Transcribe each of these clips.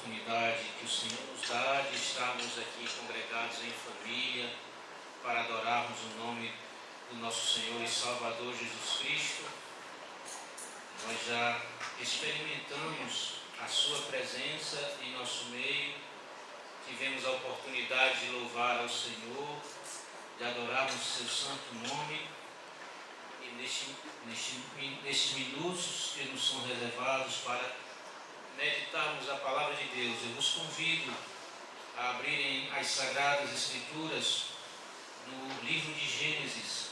oportunidade que o Senhor nos dá de estarmos aqui congregados em família para adorarmos o nome do nosso Senhor e Salvador Jesus Cristo. Nós já experimentamos a sua presença em nosso meio, tivemos a oportunidade de louvar ao Senhor, de adorarmos o seu santo nome, e nestes minutos que nos são reservados para meditarmos a palavra de Deus, eu vos convido a abrirem as Sagradas Escrituras no livro de Gênesis,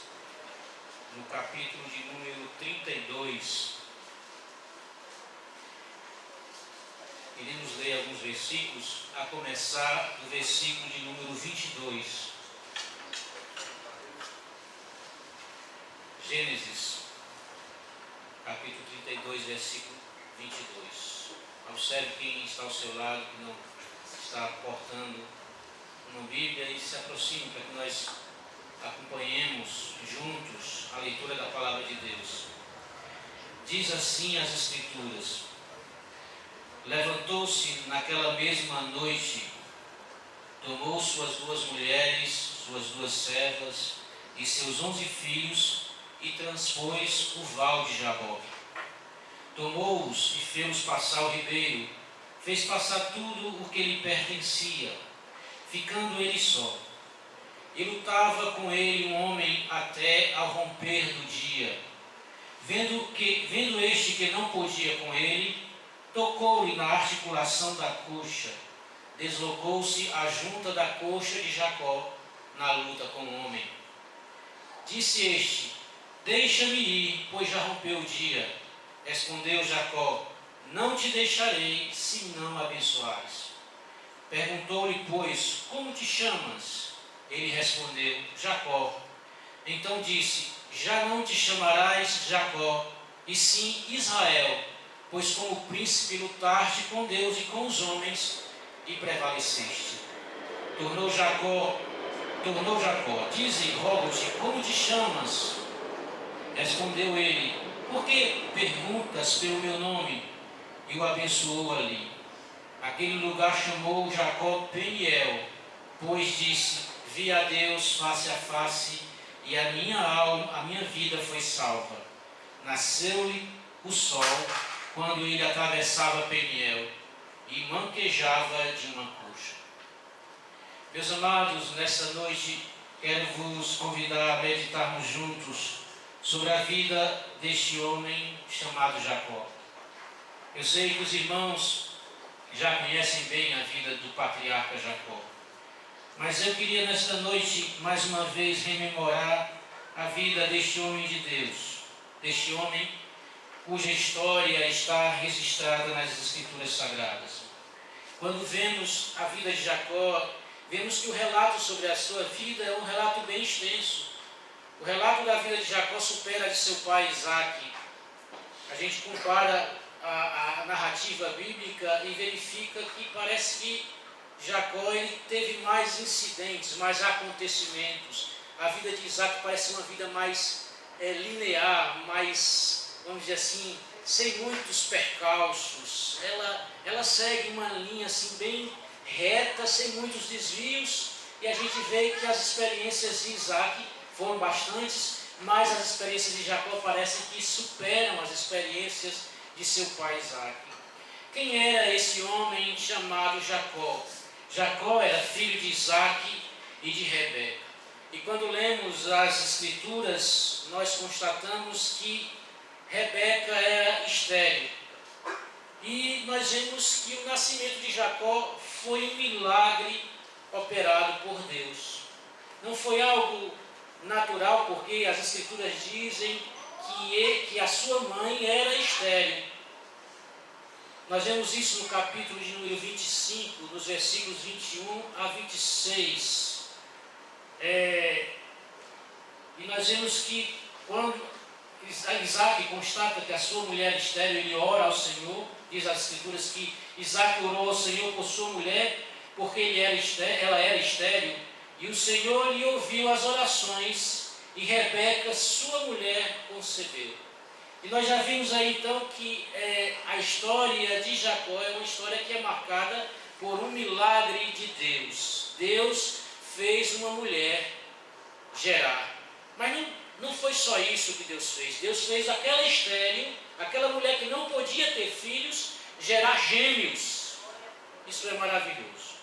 no capítulo de número 32. Iremos ler alguns versículos, a começar do versículo de número 22. Gênesis, capítulo 32, versículo 22. Observe quem está ao seu lado, que não está portando uma Bíblia, e se aproxime para que nós acompanhemos juntos a leitura da palavra de Deus. Diz assim as Escrituras: levantou-se naquela mesma noite, tomou suas 2 mulheres, suas 2 servas e seus 11 filhos e transpôs o val de Jaboque. Tomou-os e fê-los passar o ribeiro, fez passar tudo o que lhe pertencia, ficando ele só. E lutava com ele um homem até ao romper do dia. Vendo este que não podia com ele, tocou-lhe na articulação da coxa, deslocou-se a junta da coxa de Jacó na luta com o homem. Disse este: deixa-me ir, pois já rompeu o dia. Respondeu Jacó: não te deixarei, se não abençoares. Perguntou-lhe, pois, como te chamas? Ele respondeu: Jacó. Então disse: já não te chamarás Jacó, e sim Israel, pois como príncipe lutaste com Deus e com os homens, e prevaleceste. Tornou Jacó: dize, rogo-te, como te chamas? Respondeu ele: por que perguntas pelo meu nome? E o abençoou ali. Aquele lugar chamou Jacó Peniel, pois disse: vi a Deus face a face, e a minha vida foi salva. Nasceu-lhe o sol quando ele atravessava Peniel, e manquejava de uma coxa. Meus amados, nesta noite quero vos convidar a meditarmos juntos sobre a vida deste homem chamado Jacó. Eu sei que os irmãos já conhecem bem a vida do patriarca Jacó, mas eu queria nesta noite mais uma vez rememorar a vida deste homem de Deus, deste homem cuja história está registrada nas Escrituras Sagradas. Quando vemos a vida de Jacó, vemos que o relato sobre a sua vida é um relato bem extenso. O relato da vida de Jacó supera a de seu pai Isaque. A gente compara a narrativa bíblica e verifica que parece que Jacó ele teve mais incidentes, mais acontecimentos. A vida de Isaque parece uma vida mais linear, mais, vamos dizer assim, sem muitos percalços. Ela segue uma linha assim bem reta, sem muitos desvios, e a gente vê que as experiências de Isaque foram bastantes, mas as experiências de Jacó parecem que superam as experiências de seu pai Isaque. Quem era esse homem chamado Jacó? Jacó era filho de Isaque e de Rebeca. E quando lemos as Escrituras, nós constatamos que Rebeca era estéril. E nós vemos que o nascimento de Jacó foi um milagre operado por Deus. Não foi algo natural, porque as Escrituras dizem que a sua mãe era estéril. Nós vemos isso no capítulo de número 25, nos versículos 21 a 26. E nós vemos que quando Isaque constata que a sua mulher é estéril, ele ora ao Senhor. Diz as Escrituras que Isaque orou ao Senhor por sua mulher, porque ela era estéril. E o Senhor lhe ouviu as orações, e Rebeca, sua mulher, concebeu. E nós já vimos aí então que a história de Jacó é uma história que é marcada por um milagre de Deus. Deus fez uma mulher gerar. Mas não foi só isso que Deus fez. Deus fez aquela estéril, aquela mulher que não podia ter filhos, gerar gêmeos. Isso é maravilhoso.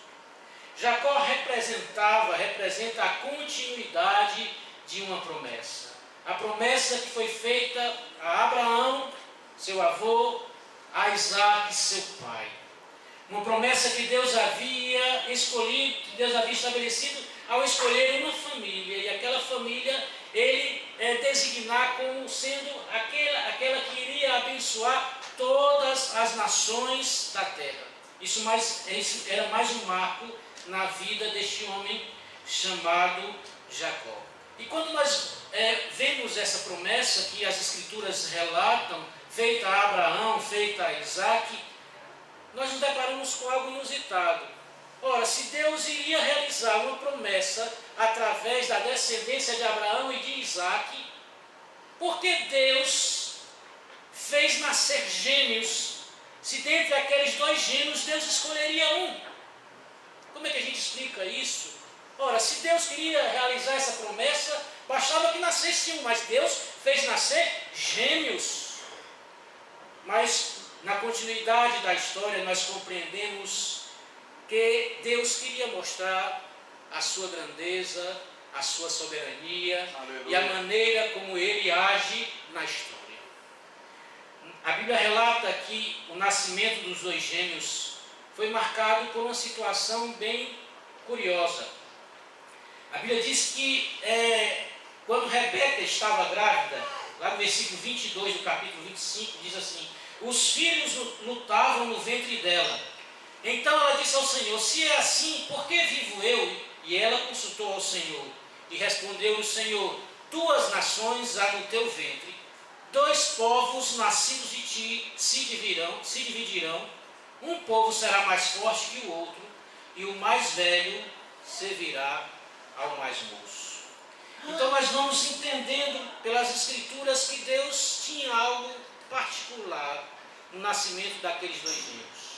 Jacó representa a continuidade de uma promessa. A promessa que foi feita a Abraão, seu avô, a Isaac, seu pai. Uma promessa que Deus havia escolhido, que Deus havia estabelecido ao escolher uma família. E aquela família, ele designar como sendo aquela que iria abençoar todas as nações da terra. Isso era mais um marco na vida deste homem chamado Jacó. E quando nós vemos essa promessa que as Escrituras relatam, feita a Abraão, feita a Isaac, nós nos deparamos com algo inusitado. Ora, se Deus iria realizar uma promessa através da descendência de Abraão e de Isaac, por que Deus fez nascer gêmeos, se dentre aqueles dois gêmeos Deus escolheria um? Como é que a gente explica isso? Ora, se Deus queria realizar essa promessa, bastava que nascesse um, mas Deus fez nascer gêmeos. Mas na continuidade da história nós compreendemos que Deus queria mostrar a sua grandeza, a sua soberania. Aleluia. E a maneira como Ele age na história. A Bíblia relata que o nascimento dos dois gêmeos foi marcado por uma situação bem curiosa. A Bíblia diz que quando Rebeca estava grávida, lá no versículo 22 do capítulo 25, diz assim: os filhos lutavam no ventre dela. Então ela disse ao Senhor: se é assim, por que vivo eu? E ela consultou ao Senhor. E respondeu-lhe o Senhor: 2 nações há no teu ventre, 2 povos nascidos de ti se dividirão. Um povo será mais forte que o outro, e o mais velho servirá ao mais moço. Então nós vamos entendendo pelas Escrituras que Deus tinha algo particular no nascimento daqueles dois gêmeos.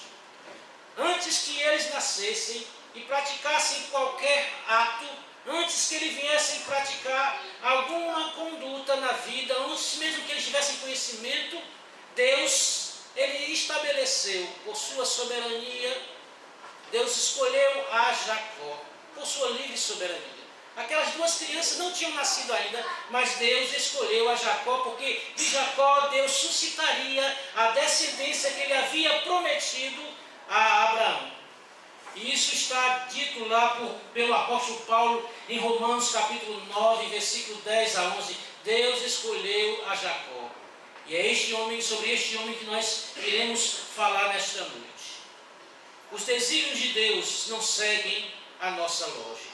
Antes que eles nascessem e praticassem qualquer ato, antes que eles viessem praticar alguma conduta na vida, antes mesmo que eles tivessem conhecimento, Deus, Ele estabeleceu por sua soberania, Deus escolheu a Jacó, por sua livre soberania. Aquelas 2 crianças não tinham nascido ainda, mas Deus escolheu a Jacó, porque de Jacó Deus suscitaria a descendência que Ele havia prometido a Abraão. E isso está dito lá pelo apóstolo Paulo em Romanos capítulo 9, versículo 10 a 11. Deus escolheu a Jacó. E é sobre este homem que nós iremos falar nesta noite. Os desígnios de Deus não seguem a nossa lógica.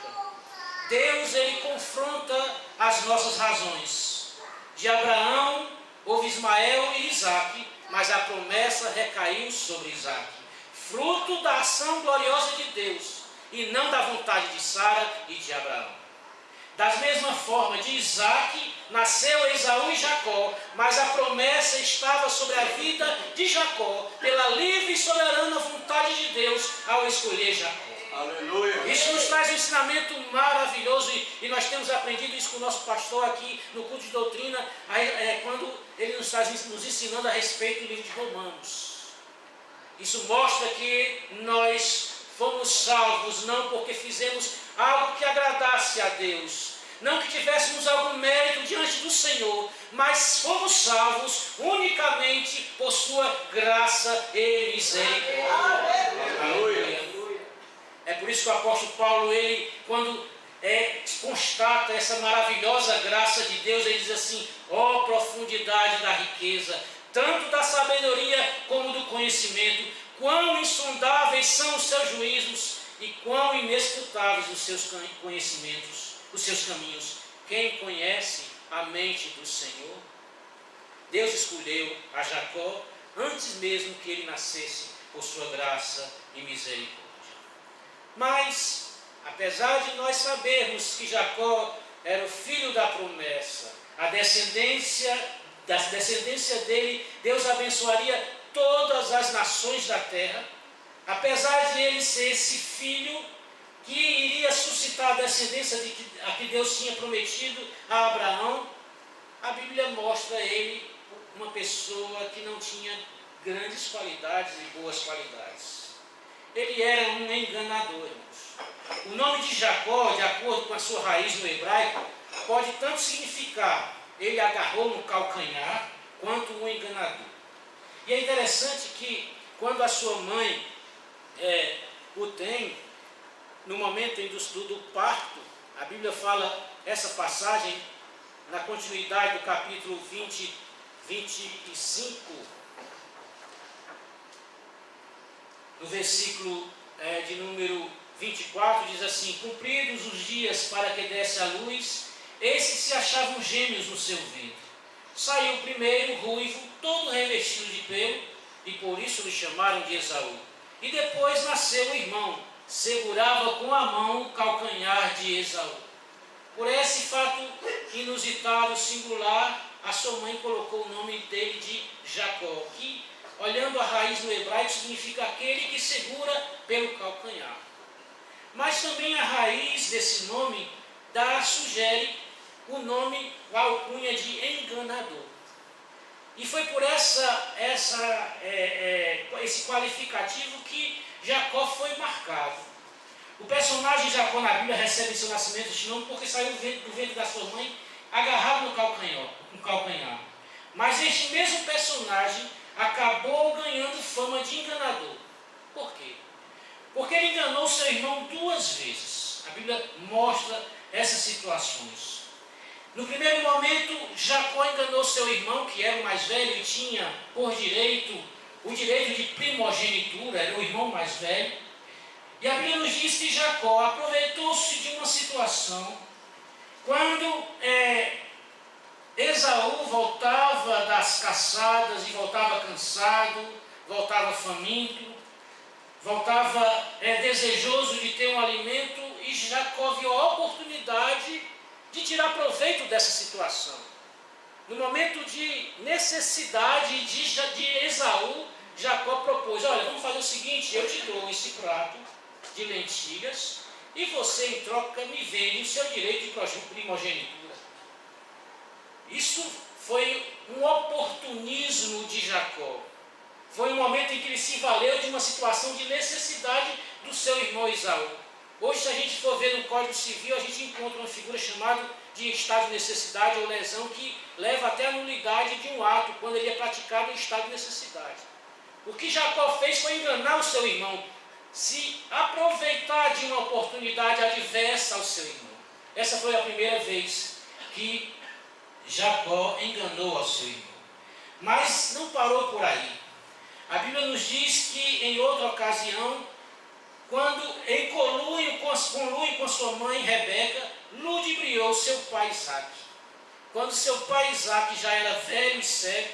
Deus, Ele confronta as nossas razões. De Abraão houve Ismael e Isaac, mas a promessa recaiu sobre Isaac, fruto da ação gloriosa de Deus, e não da vontade de Sara e de Abraão. Da mesma forma, de Isaac nasceu Esaú e Jacó, mas a promessa estava sobre a vida de Jacó, pela livre e soberana vontade de Deus ao escolher Jacó. Aleluia. Isso nos traz um ensinamento maravilhoso, e nós temos aprendido isso com o nosso pastor aqui no culto de doutrina, quando ele nos está nos ensinando a respeito do livro de Romanos. Isso mostra que nós fomos salvos não porque fizemos algo que agradasse a Deus, não que tivéssemos algum mérito diante do Senhor, mas fomos salvos unicamente por sua graça e misericórdia. Aleluia. É por isso que o apóstolo Paulo, ele, quando constata essa maravilhosa graça de Deus, ele diz assim: ó profundidade da riqueza, tanto da sabedoria como do conhecimento, quão insondáveis são os seus juízos e quão inescrutáveis os seus conhecimentos, os seus caminhos. Quem conhece a mente do Senhor? Deus escolheu a Jacó antes mesmo que ele nascesse por sua graça e misericórdia. Mas, apesar de nós sabermos que Jacó era o filho da promessa, a descendência da descendência dele, Deus abençoaria todas as nações da terra, apesar de ele ser esse filho que iria suscitar a descendência a que Deus tinha prometido a Abraão, a Bíblia mostra ele uma pessoa que não tinha grandes qualidades e boas qualidades. Ele era um enganador, irmãos. O nome de Jacó, de acordo com a sua raiz no hebraico, pode tanto significar ele agarrou no calcanhar, quanto um enganador. E é interessante que quando a sua mãe o tem, no momento do parto, a Bíblia fala essa passagem na continuidade do capítulo 25, no versículo de número 24, diz assim: cumpridos os dias para que desse a luz, eis que se achavam gêmeos no seu ventre. Saiu o primeiro, ruivo, todo revestido de pelo, e por isso lhe chamaram de Esaú. E depois nasceu o irmão, segurava com a mão o calcanhar de Esaú. Por esse fato inusitado, singular, a sua mãe colocou o nome dele de Jacó, que, olhando a raiz no hebraico, significa aquele que segura pelo calcanhar. Mas também a raiz desse nome sugere o nome, a alcunha de enganador. E foi por esse qualificativo que Jacó foi marcado. O personagem Jacó na Bíblia recebe seu nascimento este nome porque saiu do ventre da sua mãe agarrado no calcanhar. Mas este mesmo personagem acabou ganhando fama de enganador. Por quê? Porque ele enganou seu irmão 2 vezes. A Bíblia mostra essas situações. No primeiro momento, Jacó enganou seu irmão, que era o mais velho e tinha por direito o direito de primogenitura, era o irmão mais velho. E a Bíblia nos diz que Jacó aproveitou-se de uma situação quando Esaú voltava das caçadas e voltava cansado, voltava faminto, voltava desejoso de ter um alimento, e Jacó viu a oportunidade de tirar proveito dessa situação. No momento de necessidade de Esaú, Jacó propôs: olha, vamos fazer o seguinte, eu te dou esse prato de lentilhas e você em troca me vende o seu direito de primogenitura. Isso foi um oportunismo de Jacó. Foi um momento em que ele se valeu de uma situação de necessidade do seu irmão Esaú. Hoje, se a gente for ver no Código Civil, a gente encontra uma figura chamada de estado de necessidade ou lesão, que leva até a nulidade de um ato, quando ele é praticado em estado de necessidade. O que Jacó fez foi enganar o seu irmão, se aproveitar de uma oportunidade adversa ao seu irmão. Essa foi a primeira vez que Jacó enganou ao seu irmão. Mas não parou por aí. A Bíblia nos diz que em outra ocasião, quando em conluio com sua mãe Rebeca, ludibriou seu pai Isaque. Quando seu pai Isaque já era velho e cego,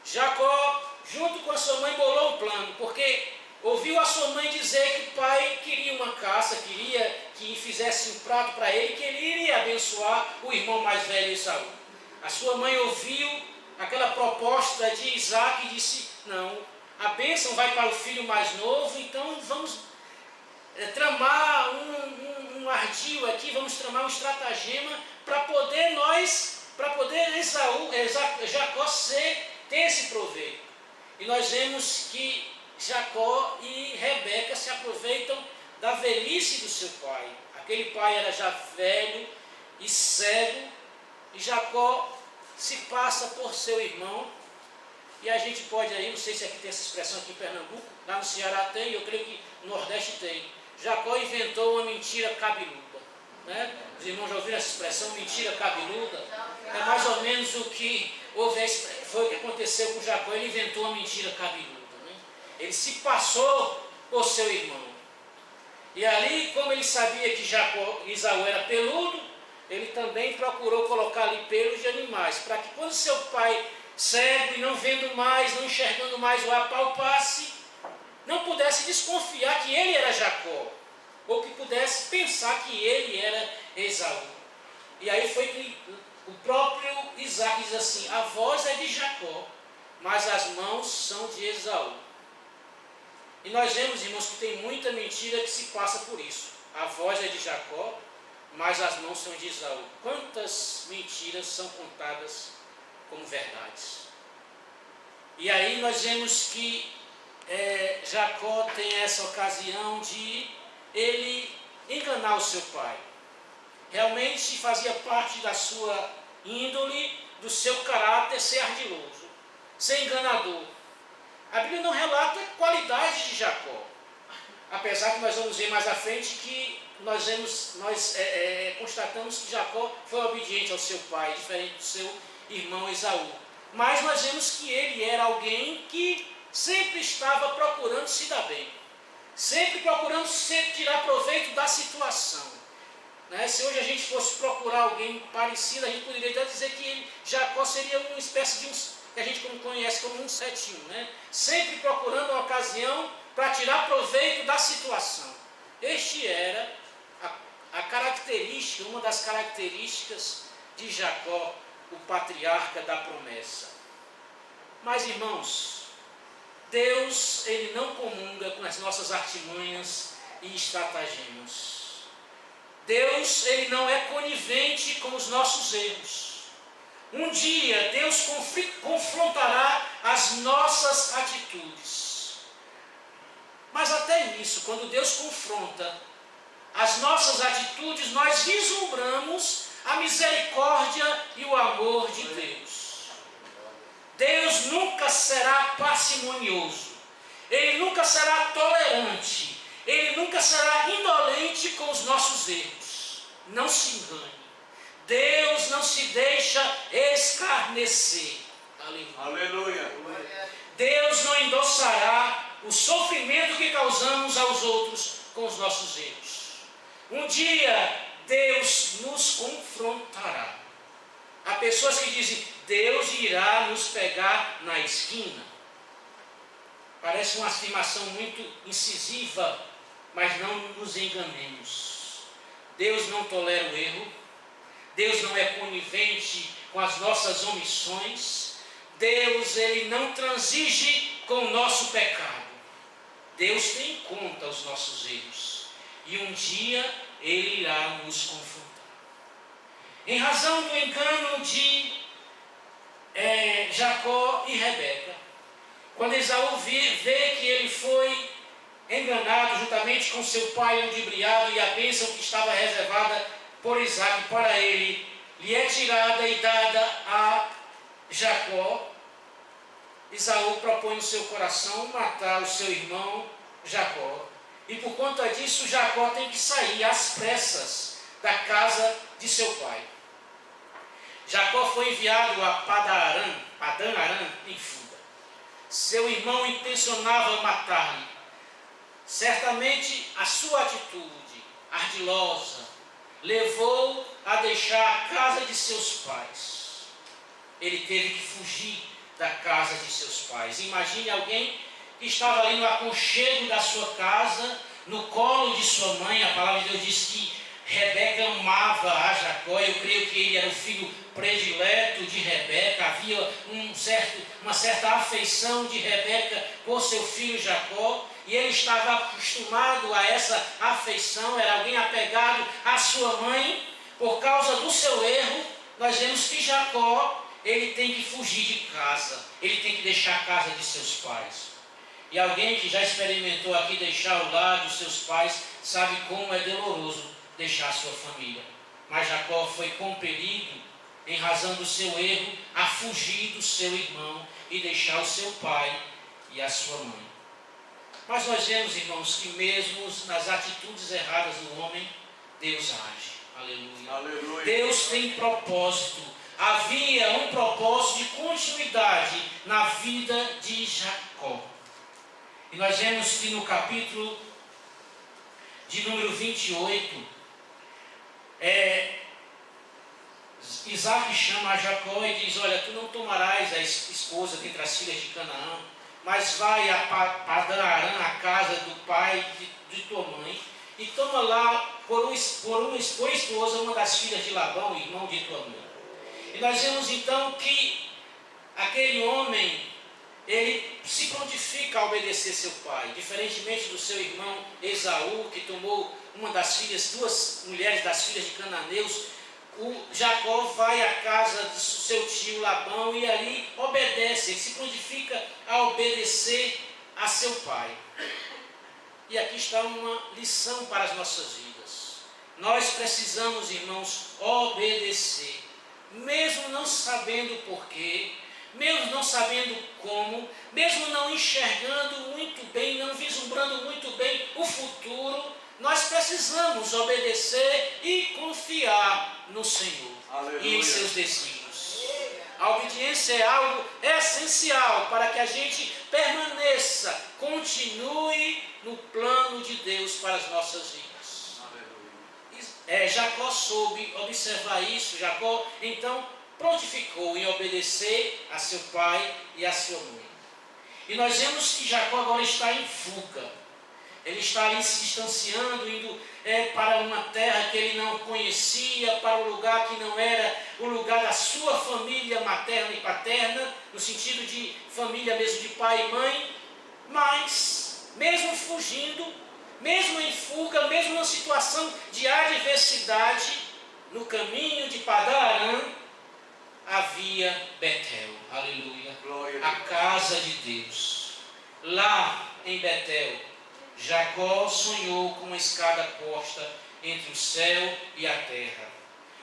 Jacó, junto com a sua mãe, bolou um plano, porque ouviu a sua mãe dizer que o pai queria uma caça, queria que fizesse um prato para ele, que ele iria abençoar o irmão mais velho Esaú. A sua mãe ouviu aquela proposta de Isaque e disse: não, a bênção vai para o filho mais novo, então vamos tramar um ardil aqui, vamos tramar um estratagema para poder Jacó ter esse proveito. E nós vemos que Jacó e Rebeca se aproveitam da velhice do seu pai. Aquele pai era já velho e cego, e Jacó se passa por seu irmão. E a gente pode aí, não sei se aqui tem essa expressão aqui em Pernambuco, lá no Ceará tem, eu creio que no Nordeste tem. Jacó inventou uma mentira cabeluda. Né? Os irmãos já ouviram essa expressão, mentira cabeluda? É mais ou menos o que foi o que aconteceu com Jacó. Ele inventou uma mentira cabeluda. Né? Ele se passou por seu irmão. E ali, como ele sabia que Esaú era peludo, ele também procurou colocar ali pelos de animais, para que quando seu pai, cego e não vendo mais, não enxergando mais, o apalpasse, não pudesse desconfiar que ele era Jacó, ou que pudesse pensar que ele era Esaú. E aí foi que O próprio Isaac diz assim: a voz é de Jacó, mas as mãos são de Esaú. E nós vemos, irmãos, que tem muita mentira que se passa por isso. A voz é de Jacó, mas as mãos são de Esaú. Quantas mentiras são contadas como verdades? E aí nós vemos que Jacó tem essa ocasião de ele enganar o seu pai. Realmente fazia parte da sua índole, do seu caráter ser ardiloso, ser enganador. A Bíblia não relata qualidades de Jacó, apesar que nós vamos ver mais à frente que nós constatamos que Jacó foi obediente ao seu pai, diferente do seu irmão Esaú. Mas nós vemos que ele era alguém que sempre estava procurando se dar bem, sempre procurando tirar proveito da situação. Se hoje a gente fosse procurar alguém parecido, a gente poderia até dizer que Jacó seria uma espécie de que a gente conhece como um cetinho, sempre procurando uma ocasião para tirar proveito da situação. Este era a característica, uma das características de Jacó, o patriarca da promessa. Mas, irmãos, Deus, ele não comunga com as nossas artimanhas e estratagemas. Deus, ele não é conivente com os nossos erros. Um dia, Deus confrontará as nossas atitudes. Mas até nisso, quando Deus confronta as nossas atitudes, nós vislumbramos a misericórdia e o amor de Deus. Deus nunca será parcimonioso. Ele nunca será tolerante. Ele nunca será indolente com os nossos erros. Não se engane. Deus não se deixa escarnecer. Aleluia. Deus não endossará o sofrimento que causamos aos outros com os nossos erros. Um dia Deus nos confrontará. Há pessoas que dizem: Deus irá nos pegar na esquina. Parece uma afirmação muito incisiva, mas não nos enganemos. Deus não tolera o erro. Deus não é conivente com as nossas omissões. Deus, ele não transige com o nosso pecado. Deus tem em conta os nossos erros. E um dia ele irá nos confrontar. Em razão do engano de Jacó e Rebeca, quando Esaú vê que ele foi enganado juntamente com seu pai ludibriado e a bênção que estava reservada por Isaac para ele, lhe é tirada e dada a Jacó, Esaú propõe no seu coração matar o seu irmão Jacó. E por conta disso, Jacó tem que sair às pressas da casa de seu pai. Jacó foi enviado a Padan-Aram em fuga. Seu irmão intencionava matar-lhe. Certamente a sua atitude ardilosa levou a deixar a casa de seus pais. Ele teve que fugir da casa de seus pais. Imagine alguém que estava ali no aconchego da sua casa, no colo de sua mãe. A palavra de Deus diz que Rebeca amava a Jacó. Eu creio que ele era o filho predileto de Rebeca. Havia uma certa afeição de Rebeca por seu filho Jacó. E ele estava acostumado a essa afeição. Era alguém apegado à sua mãe. Por causa do seu erro, nós vemos que Jacó, ele tem que fugir de casa. Ele tem que deixar a casa de seus pais. E alguém que já experimentou aqui deixar o lar dos seus pais, sabe como é doloroso deixar a sua família. Mas Jacó foi compelido, em razão do seu erro, a fugir do seu irmão e deixar o seu pai e a sua mãe. Mas nós vemos, irmãos, que mesmo nas atitudes erradas do homem, Deus age. Aleluia. Aleluia. Deus tem propósito. Havia um propósito de continuidade na vida de Jacó. E nós vemos que no capítulo de número 28, Isaac chama a Jacó e diz: olha, tu não tomarás a esposa dentre as filhas de Canaã, mas vai a Padan-Aram, a casa do pai de tua mãe, e toma lá por esposa uma das filhas de Labão, irmão de tua mãe. E nós vemos então que aquele homem, ele se prontifica a obedecer seu pai, diferentemente do seu irmão Esaú, que tomou uma das filhas, duas mulheres das filhas de cananeus. O Jacó vai à casa do seu tio Labão e ali obedece, ele se prontifica a obedecer a seu pai. E aqui está uma lição para as nossas vidas. Nós precisamos, irmãos, obedecer, mesmo não sabendo porquê, mesmo não sabendo como, mesmo não enxergando muito bem, não vislumbrando muito bem o futuro, nós precisamos obedecer e confiar no Senhor. Aleluia. E em seus desígnios. A obediência é algo essencial para que a gente permaneça, continue no plano de Deus para as nossas vidas. Jacó soube observar isso. Jacó então prontificou em obedecer a seu pai e a sua mãe. E nós vemos que Jacó agora está em fuga. Ele está ali se distanciando, indo para uma terra que ele não conhecia, para um lugar que não era o lugar da sua família materna e paterna, no sentido de família mesmo de pai e mãe. Mas, mesmo fugindo, mesmo em fuga, mesmo numa situação de adversidade, no caminho de Padã-Arã, havia Betel, aleluia, a casa de Deus. Lá em Betel, Jacó sonhou com uma escada posta entre o céu e a terra.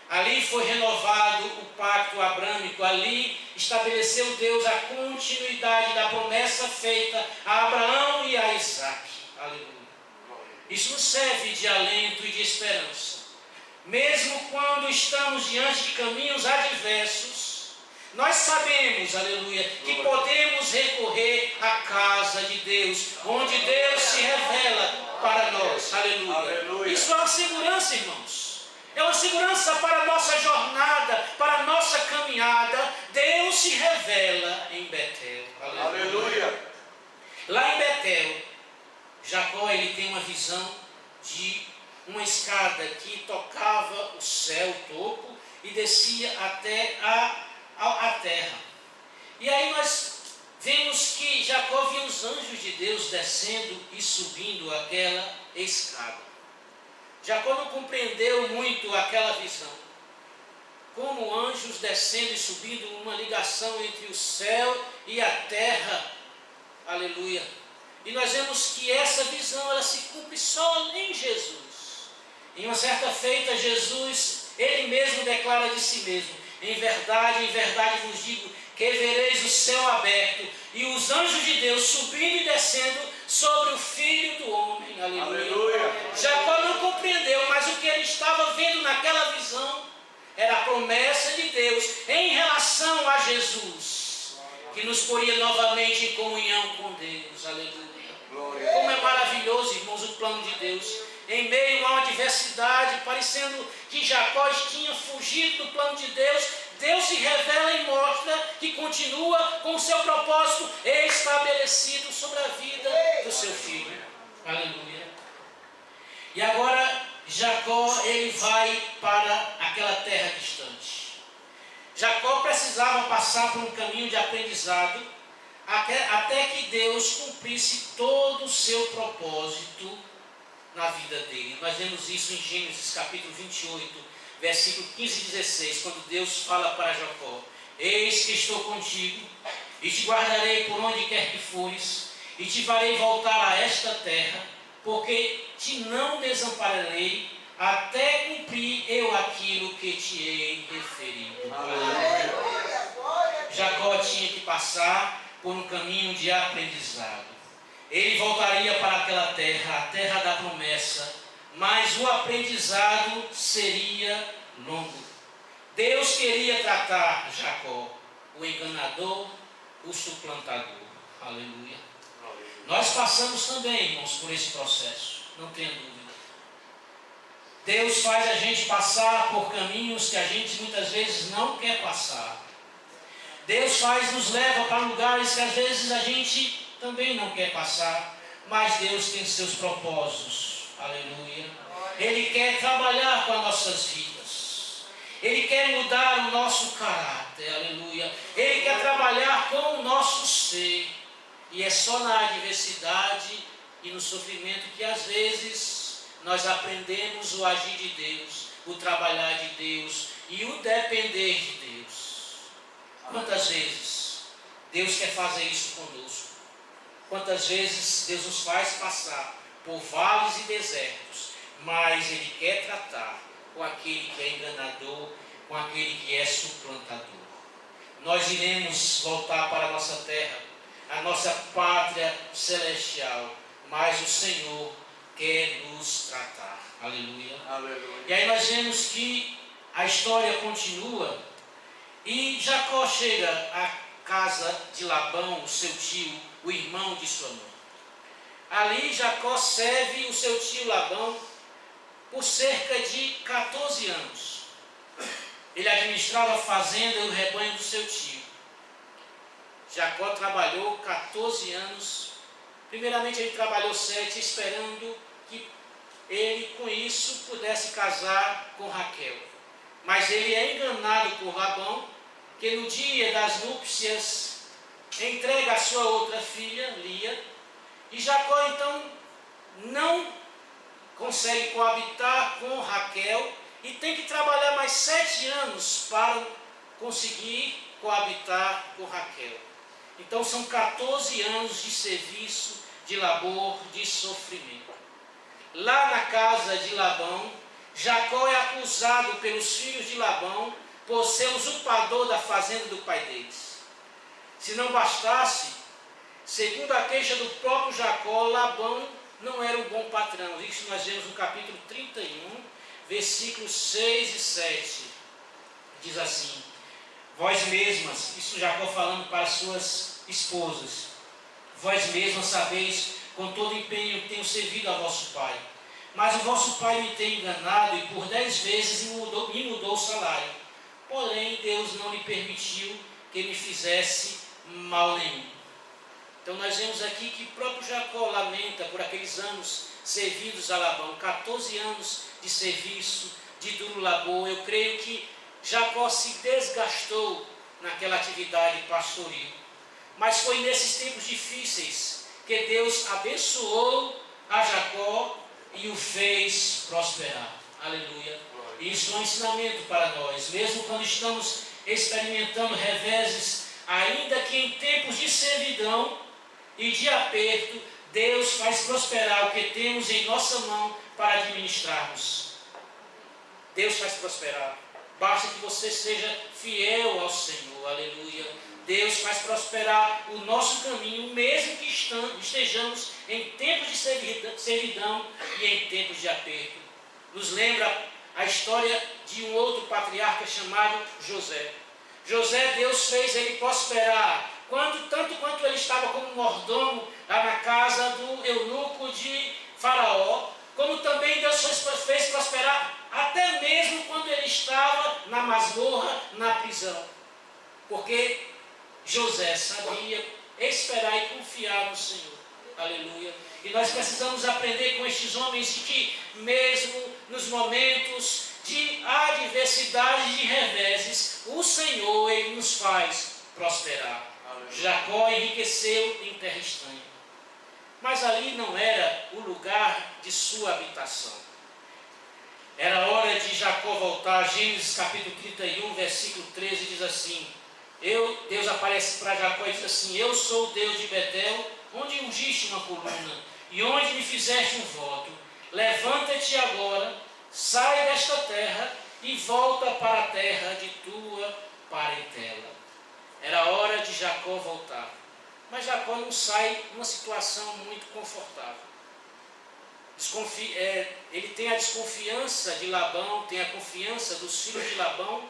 Ali foi renovado o pacto abrâmico, ali estabeleceu Deus a continuidade da promessa feita a Abraão e a Isaque. Aleluia. Isso nos serve de alento e de esperança. Mesmo quando estamos diante de caminhos adversos, nós sabemos, aleluia, que podemos recorrer à casa de Deus, onde Deus se revela para nós, aleluia. Aleluia. Isso é uma segurança, irmãos. É uma segurança para a nossa jornada, para a nossa caminhada. Deus se revela em Betel, aleluia. Aleluia. Lá em Betel, Jacó ele tem uma visão de uma escada que tocava o céu, o topo, e descia até a terra. E aí nós vemos que Jacó via os anjos de Deus descendo e subindo aquela escada. Jacó não compreendeu muito aquela visão. Como anjos descendo e subindo, uma ligação entre o céu e a terra. Aleluia. E nós vemos que essa visão ela se cumpre só em Jesus. Em uma certa feita, Jesus, ele mesmo declara de si mesmo: em verdade vos digo, que vereis o céu aberto e os anjos de Deus subindo e descendo sobre o Filho do Homem. Aleluia. Aleluia. Jacó não compreendeu, mas o que ele estava vendo naquela visão era a promessa de Deus em relação a Jesus, que nos poria novamente em comunhão com Deus. Aleluia. Glória. Como é maravilhoso, irmãos, o plano de Deus. Em meio a uma adversidade, parecendo que Jacó tinha fugido do plano de Deus, Deus se revela e mostra que continua com o seu propósito estabelecido sobre a vida do seu filho. Aleluia. E agora Jacó ele vai para aquela terra distante. Jacó precisava passar por um caminho de aprendizado até que Deus cumprisse todo o seu propósito na vida dele. Nós vemos isso em Gênesis capítulo 28, versículo 15 e 16, quando Deus fala para Jacó: eis que estou contigo, e te guardarei por onde quer que fores, e te farei voltar a esta terra, porque te não desampararei, até cumprir eu aquilo que te hei referido. Jacó tinha que passar por um caminho de aprendizado. Ele voltaria para aquela terra, a terra da promessa, mas o aprendizado seria longo. Deus queria tratar Jacó, o enganador, o suplantador. Aleluia. Nós passamos também, irmãos, por esse processo, não tenha dúvida. Deus faz a gente passar por caminhos que a gente muitas vezes não quer passar. Deus nos leva para lugares que às vezes a gente também não quer passar, mas Deus tem seus propósitos. Aleluia. Ele quer trabalhar com as nossas vidas. Ele quer mudar o nosso caráter, aleluia. Ele quer trabalhar com o nosso ser. E é só na adversidade e no sofrimento que às vezes nós aprendemos o agir de Deus, o trabalhar de Deus e o depender de Deus. Quantas vezes Deus quer fazer isso conosco? Quantas vezes Deus nos faz passar por vales e desertos, mas Ele quer tratar com aquele que é enganador, com aquele que é suplantador. Nós iremos voltar para a nossa terra, a nossa pátria celestial, mas o Senhor quer nos tratar. Aleluia. Aleluia. E aí nós vemos que a história continua e Jacó chega à casa de Labão, o seu tio, o irmão de sua mãe. Ali Jacó serve o seu tio Labão por cerca de 14 anos. Ele administrava a fazenda e o rebanho do seu tio. Jacó trabalhou 14 anos. Primeiramente ele trabalhou 7, esperando que ele com isso pudesse casar com Raquel. Mas ele é enganado por Labão, que no dia das núpcias entrega a sua outra filha, Lia, e Jacó então não consegue coabitar com Raquel e tem que trabalhar mais 7 anos para conseguir coabitar com Raquel. Então são 14 anos de serviço, de labor, de sofrimento. Lá na casa de Labão, Jacó é acusado pelos filhos de Labão por ser usurpador da fazenda do pai deles. Se não bastasse, segundo a queixa do próprio Jacó, Labão não era um bom patrão. Isso nós vemos no capítulo 31, versículos 6 e 7. Diz assim: vós mesmas, isso Jacó falando para suas esposas, vós mesmas sabeis com todo empenho que tenho servido a vosso pai. Mas o vosso pai me tem enganado e por 10 vezes me mudou o salário. Porém, Deus não lhe permitiu que me fizesse mal nenhum. Então nós vemos aqui que o próprio Jacó lamenta por aqueles anos servidos a Labão, 14 anos de serviço, de duro labor. Eu creio que Jacó se desgastou naquela atividade pastoril. Mas foi nesses tempos difíceis que Deus abençoou a Jacó e o fez prosperar. Aleluia. Isso é um ensinamento para nós. Mesmo quando estamos experimentando reveses, ainda que em tempos de servidão e de aperto, Deus faz prosperar o que temos em nossa mão para administrarmos. Deus faz prosperar. Basta que você seja fiel ao Senhor. Aleluia. Deus faz prosperar o nosso caminho, mesmo que estejamos em tempos de servidão e em tempos de aperto. Nos lembra a história de um outro patriarca chamado José. José, Deus fez ele prosperar, tanto quanto ele estava como mordomo lá na casa do eunuco de Faraó, como também Deus fez prosperar até mesmo quando ele estava na masmorra, na prisão. Porque José sabia esperar e confiar no Senhor. Aleluia. E nós precisamos aprender com estes homens de que mesmo nos momentos de adversidade, de reveses, o Senhor Ele nos faz prosperar. Aleluia. Jacó enriqueceu em terra estranha. Mas ali não era o lugar de sua habitação. Era hora de Jacó voltar. Gênesis capítulo 31, versículo 13 diz assim: Deus aparece para Jacó e diz assim: eu sou o Deus de Betel, onde ungiste uma coluna e onde me fizeste um voto. Levanta-te agora, sai desta terra e volta para a terra de tua parentela. Era hora de Jacó voltar. Mas Jacó não sai numa situação muito confortável. Ele tem a desconfiança de Labão, tem a confiança dos filhos de Labão,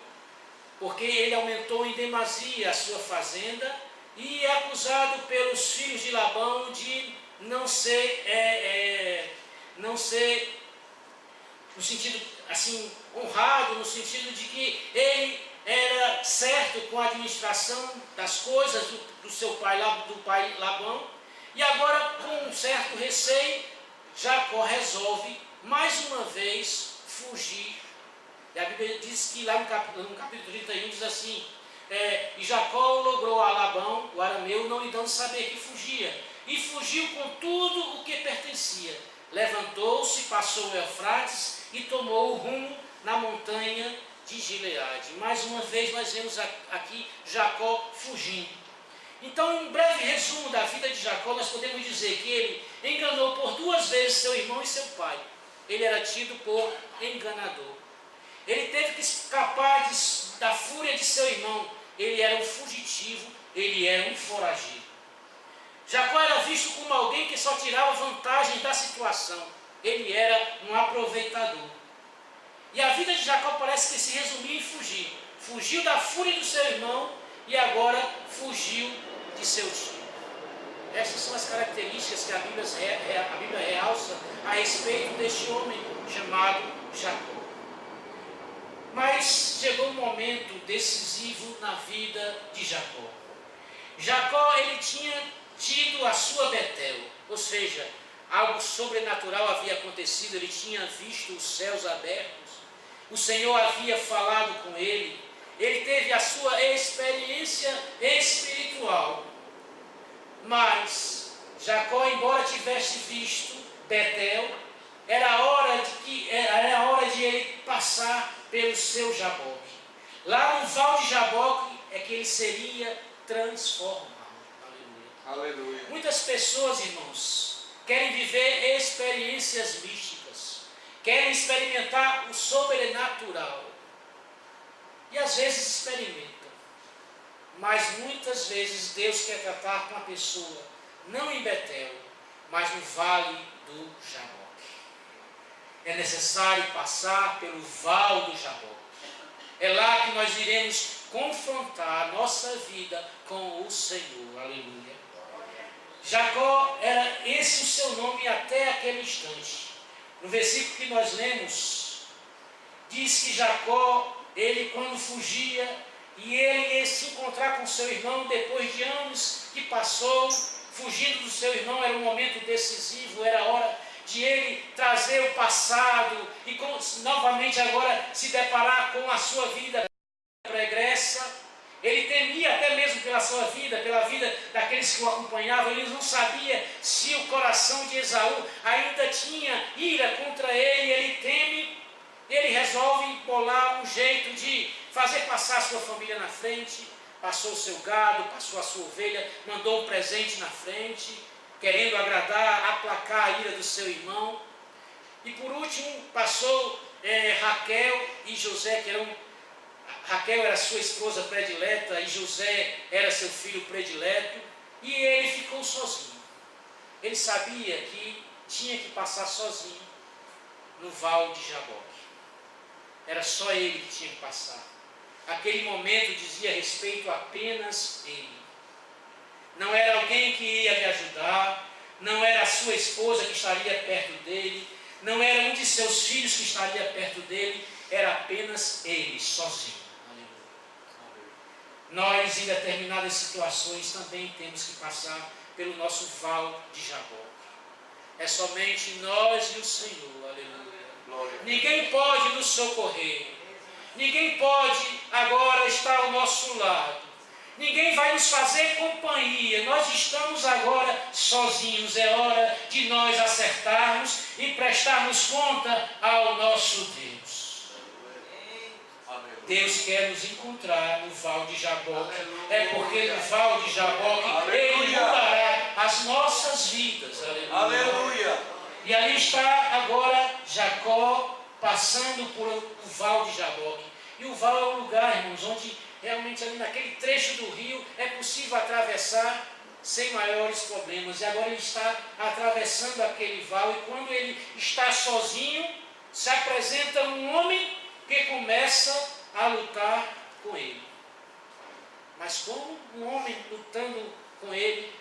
porque ele aumentou em demasia a sua fazenda e é acusado pelos filhos de Labão de não ser no sentido assim honrado, no sentido de que ele era certo com a administração das coisas do seu pai, do pai Labão, e agora com um certo receio, Jacó resolve mais uma vez fugir E a Bíblia diz que lá no capítulo 31 diz assim, e Jacó logrou a Labão, o arameu, não lhe dando saber que fugia, e fugiu com tudo o que pertencia. Levantou-se, passou o Eufrates e tomou o rumo na montanha de Gileade. Mais uma vez nós vemos aqui Jacó fugindo. Então, um breve resumo da vida de Jacó, nós podemos dizer que ele enganou por 2 vezes seu irmão e seu pai. Ele era tido por enganador. Ele teve que escapar da fúria de seu irmão. Ele era um fugitivo, ele era um foragido. Jacó era visto como alguém que só tirava vantagem da situação. Ele era um aproveitador. E a vida de Jacó parece que se resumia em fugir. Fugiu da fúria do seu irmão e agora fugiu de seu tio. Essas são as características que a Bíblia realça a respeito deste homem chamado Jacó. Mas chegou um momento decisivo na vida de Jacó. Jacó, ele tinha tido a sua Betel, ou seja, algo sobrenatural havia acontecido, ele tinha visto os céus abertos, o Senhor havia falado com ele, ele teve a sua experiência espiritual. Mas Jacó, embora tivesse visto Betel, era hora de ele passar pelo seu Jaboque. Lá no Val de Jaboque é que ele seria transformado. Aleluia. Aleluia. Muitas pessoas, irmãos, querem viver experiências místicas, querem experimentar o sobrenatural. E às vezes experimentam. Mas muitas vezes Deus quer tratar com a pessoa, não em Betel, mas no vale do Jaboque. É necessário passar pelo val do Jaboque. É lá que nós iremos confrontar a nossa vida com o Senhor. Aleluia. Jacó, era esse o seu nome até aquele instante. No versículo que nós lemos, diz que Jacó, ele quando fugia, e ele ia se encontrar com seu irmão depois de anos que passou, fugindo do seu irmão, era um momento decisivo, era hora de ele trazer o passado e novamente agora se deparar com a sua vida pregressa. Ele temia até mesmo pela sua vida, pela vida daqueles que o acompanhavam. Ele não sabia se o coração de Esaú ainda tinha ira contra ele. Ele teme, ele resolve bolar um jeito de fazer passar a sua família na frente. Passou o seu gado, passou a sua ovelha, mandou um presente na frente, querendo agradar, aplacar a ira do seu irmão. E por último, passou Raquel e José, Raquel era sua esposa predileta e José era seu filho predileto. E ele ficou sozinho. Ele sabia que tinha que passar sozinho no val de Jaboque. Era só ele que tinha que passar. Aquele momento dizia respeito apenas ele. Não era alguém que ia lhe ajudar, não era a sua esposa que estaria perto dele, não era um de seus filhos que estaria perto dele, era apenas ele, sozinho. Nós, em determinadas situações, também temos que passar pelo nosso val de Jaboque. É somente nós e o Senhor, aleluia. Glória. Ninguém pode nos socorrer, ninguém pode agora estar ao nosso lado. Ninguém vai nos fazer companhia. Nós estamos agora sozinhos. É hora de nós acertarmos e prestarmos conta ao nosso Deus. Deus quer nos encontrar no val de Jaboque. É porque no val de Jaboque Ele mudará as nossas vidas. Aleluia. Aleluia. E ali está agora Jacó passando por o val de Jaboque. E o val é um lugar, irmãos, onde realmente ali naquele trecho do rio é possível atravessar sem maiores problemas. E agora ele está atravessando aquele val e quando ele está sozinho, se apresenta um homem que começa a lutar com ele. Mas como um homem lutando com ele,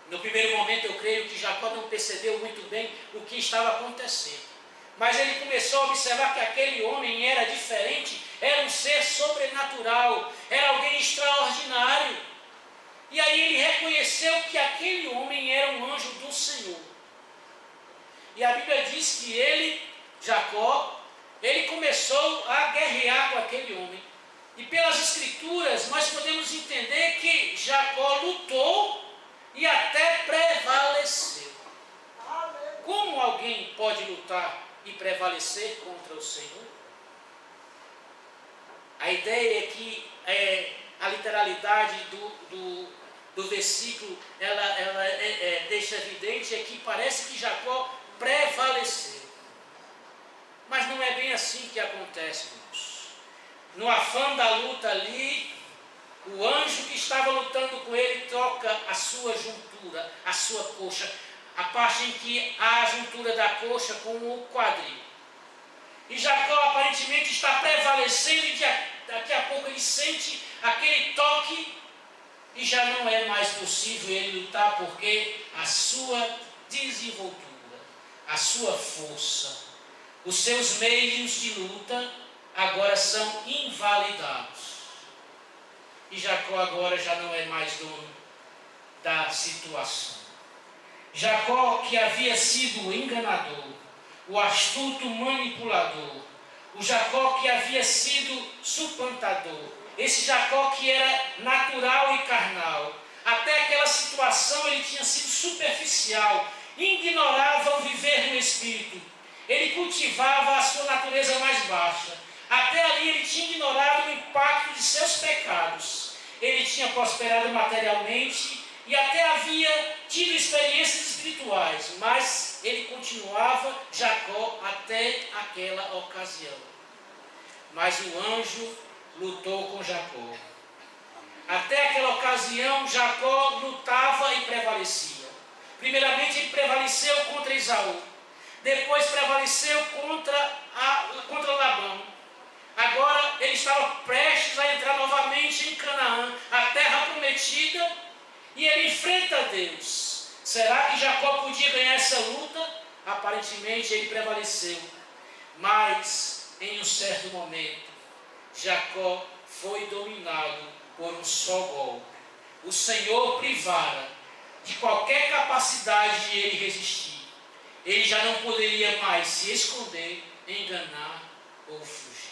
no primeiro momento eu creio que Jacó não percebeu muito bem o que estava acontecendo. Mas ele começou a observar que aquele homem era diferente, era um ser sobrenatural, era alguém extraordinário. E aí ele reconheceu que aquele homem era um anjo do Senhor. E a Bíblia diz que ele, Jacó, ele começou a guerrear com aquele homem. E pelas escrituras nós podemos entender que Jacó lutou e até prevaleceu. Como alguém pode lutar e prevalecer contra o Senhor? A ideia é que a literalidade do versículo, ela deixa evidente, é que parece que Jacó prevaleceu. Mas não é bem assim que acontece, irmãos. No afã da luta ali, o anjo que estava lutando com ele toca a sua juntura, a sua coxa, a parte em que há a juntura da coxa com o quadril. E Jacó aparentemente está prevalecendo, e daqui a pouco ele sente aquele toque e já não é mais possível ele lutar, porque a sua desenvoltura, a sua força, os seus meios de luta agora são invalidados. E Jacó agora já não é mais dono da situação. Jacó, que havia sido o enganador, o astuto manipulador, o Jacó que havia sido suplantador, esse Jacó que era natural e carnal, até aquela situação ele tinha sido superficial, ignorava o viver no Espírito, ele cultivava a sua natureza mais baixa, até ali ele tinha ignorado o impacto de seus pecados, ele tinha prosperado materialmente e até havia tido experiências espirituais, mas ele continuava Jacó até aquela ocasião. Mas o anjo lutou com Jacó. Até aquela ocasião, Jacó lutava e prevalecia. Primeiramente, ele prevaleceu contra Esaú. Depois, prevaleceu contra Labão. Agora, ele estava prestes a entrar novamente em Canaã, a terra prometida, e ele enfrenta Deus. Será que Jacó podia ganhar essa luta? Aparentemente ele prevaleceu. Mas em um certo momento, Jacó foi dominado por um só golpe. O Senhor privara de qualquer capacidade de ele resistir. Ele já não poderia mais se esconder, enganar ou fugir.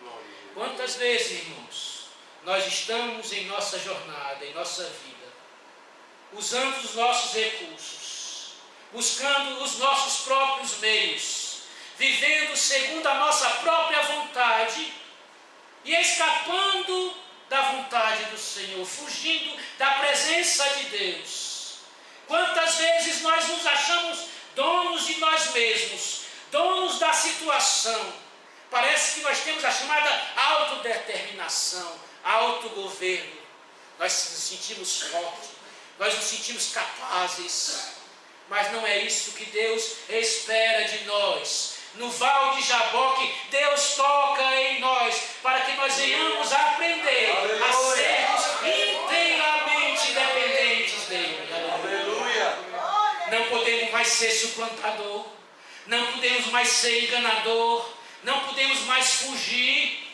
Aleluia. Quantas vezes, irmãos, nós estamos em nossa jornada, em nossa vida, usando os nossos recursos, buscando os nossos próprios meios, vivendo segundo a nossa própria vontade e escapando da vontade do Senhor, fugindo da presença de Deus. Quantas vezes nós nos achamos donos de nós mesmos, donos da situação? Parece que nós temos a chamada autodeterminação, autogoverno. Nós nos sentimos fortes, nós nos sentimos capazes, mas não é isso que Deus espera de nós. No Val de Jaboque, Deus toca em nós para que nós venhamos a aprender a sermos inteiramente dependentes dele. Aleluia. Não podemos mais ser suplantador, não podemos mais ser enganador, não podemos mais fugir.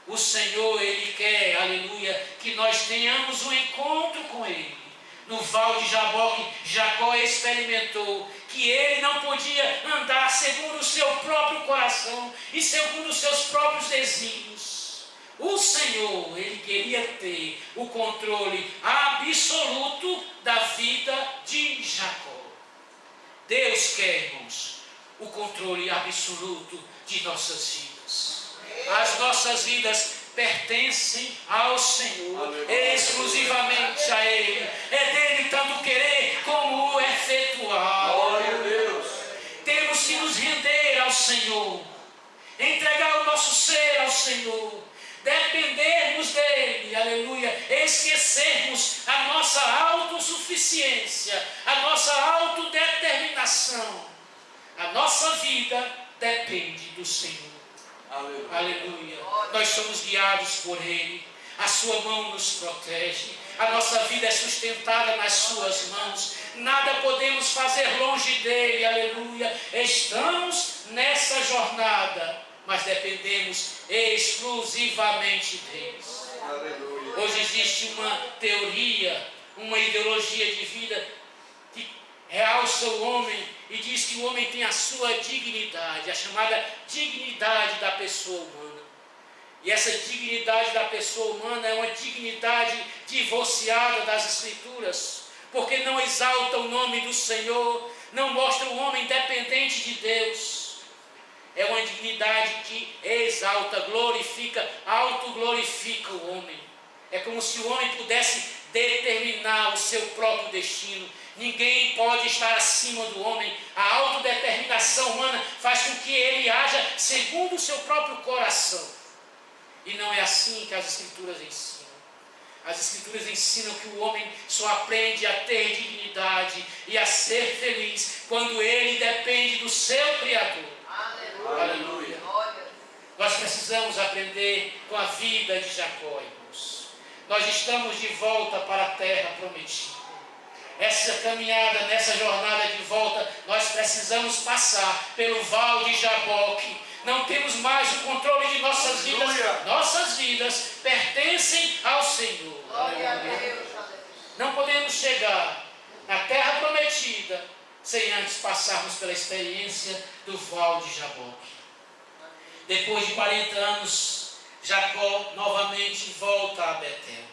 O Senhor, Ele quer, aleluia, que nós tenhamos um encontro com Ele. No Val de Jaboque, Jacó experimentou que ele não podia andar segundo o seu próprio coração e segundo os seus próprios desígnios. O Senhor, Ele queria ter o controle absoluto da vida de Jacó. Deus quer, irmãos, o controle absoluto de nossas vidas. As nossas vidas pertencem ao Senhor, exclusivamente a Ele. É dele tanto querer como o efetuar. Glória a Deus. Temos que nos render ao Senhor, entregar o nosso ser ao Senhor, dependermos dele, aleluia, esquecermos a nossa autossuficiência, a nossa autodeterminação. A nossa vida depende do Senhor. Aleluia. Aleluia. Nós somos guiados por Ele, a sua mão nos protege, a nossa vida é sustentada nas suas mãos, nada podemos fazer longe dele, aleluia. Estamos nessa jornada, mas dependemos exclusivamente dele. Aleluia. Hoje existe uma teoria, uma ideologia de vida que realça o homem e diz que o homem tem a sua dignidade, a chamada dignidade da pessoa humana. E essa dignidade da pessoa humana é uma dignidade divorciada das Escrituras, porque não exalta o nome do Senhor, não mostra o homem dependente de Deus. É uma dignidade que exalta, glorifica, autoglorifica o homem. É como se o homem pudesse determinar o seu próprio destino. Ninguém pode estar acima do homem. A autodeterminação humana faz com que ele haja segundo o seu próprio coração. E não é assim que as Escrituras ensinam. As Escrituras ensinam que o homem só aprende a ter dignidade e a ser feliz quando ele depende do seu Criador. Aleluia. Nós precisamos aprender com a vida de Jacó, irmãos. Nós estamos de volta para a terra prometida. Essa caminhada, nessa jornada de volta, nós precisamos passar pelo Val de Jaboque. Não temos mais o controle de nossas vidas. Aleluia. Nossas vidas pertencem ao Senhor. Não podemos chegar na terra prometida sem antes passarmos pela experiência do Val de Jaboque. Depois de 40 anos, Jacó novamente volta a Betel.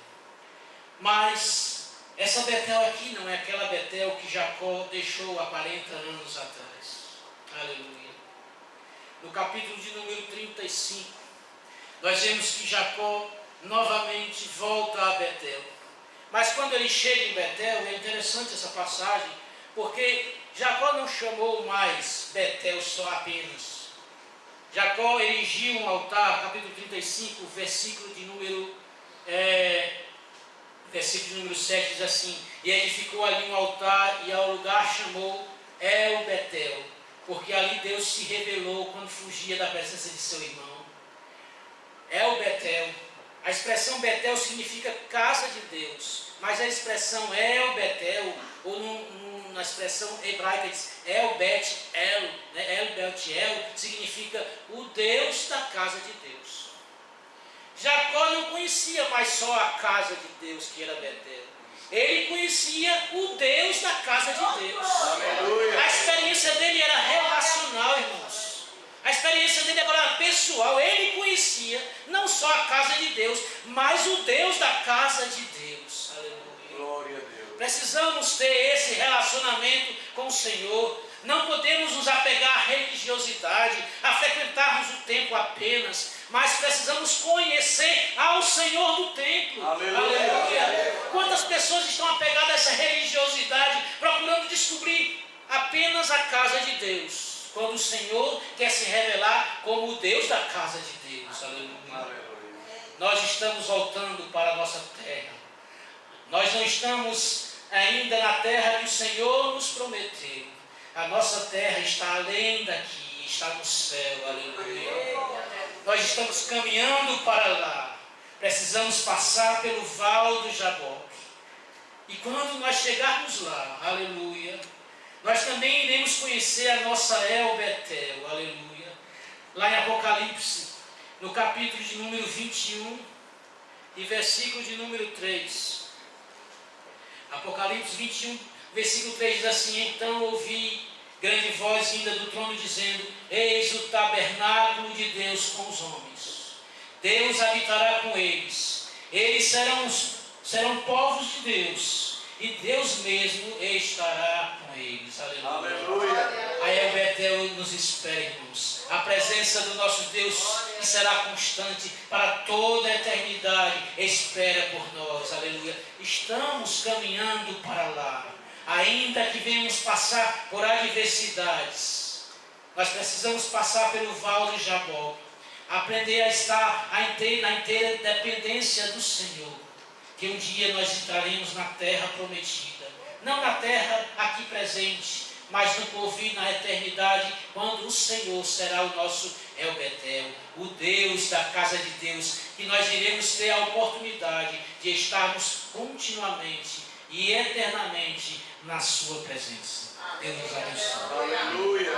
Mas essa Betel aqui não é aquela Betel que Jacó deixou há 40 anos atrás. Aleluia. No capítulo de número 35, nós vemos que Jacó novamente volta a Betel. Mas quando ele chega em Betel, é interessante essa passagem, porque Jacó não chamou mais Betel só apenas. Jacó erigiu um altar, capítulo 35, versículo de número 7 diz assim: e edificou ali um altar e ao lugar chamou El Betel, porque ali Deus se revelou quando fugia da presença de seu irmão. El Betel, a expressão Betel significa casa de Deus, mas a expressão El Betel, ou na expressão hebraica diz El Bet-El, né? El Bet-El significa o Deus da casa de Deus. Jacó não conhecia mais só a casa de Deus, que era Betel. Ele conhecia o Deus da casa de Deus. Aleluia. A experiência dele era relacional, irmãos. A experiência dele agora era pessoal. Ele conhecia não só a casa de Deus, mas o Deus da casa de Deus. Aleluia. Glória a Deus. Precisamos ter esse relacionamento com o Senhor. Não podemos nos apegar à religiosidade, a frequentarmos o templo apenas, mas precisamos conhecer ao Senhor do templo. Aleluia. Aleluia. Quantas pessoas estão apegadas a essa religiosidade, procurando descobrir apenas a casa de Deus, quando o Senhor quer se revelar como o Deus da casa de Deus. Aleluia. Aleluia. Nós estamos voltando para a nossa terra. Nós não estamos ainda na terra que o Senhor nos prometeu. A nossa terra está além daqui, está no céu. Aleluia. Nós estamos caminhando para lá. Precisamos passar pelo Val do Jaboque. E quando nós chegarmos lá, aleluia, nós também iremos conhecer a nossa El Betel, aleluia. Lá em Apocalipse, no capítulo de número 21 e versículo de número 3. Apocalipse 21, versículo 3 diz assim: então ouvi grande voz vinda do trono dizendo: eis o tabernáculo de Deus com os homens. Deus habitará com eles. Eles serão povos de Deus, e Deus mesmo estará com eles. Aleluia. Aleluia. A El Betel nos espera, irmãos. A presença do nosso Deus, que será constante para toda a eternidade, espera por nós. Aleluia. Estamos caminhando para lá. Ainda que venhamos passar por adversidades, nós precisamos passar pelo Val de Jaboque, aprender a estar na inteira dependência do Senhor, que um dia nós entraremos na terra prometida, não na terra aqui presente, mas no porvir, na eternidade, quando o Senhor será o nosso El Betel, o Deus da casa de Deus, que nós iremos ter a oportunidade de estarmos continuamente e eternamente na sua presença. Deus nos abençoe. Aleluia.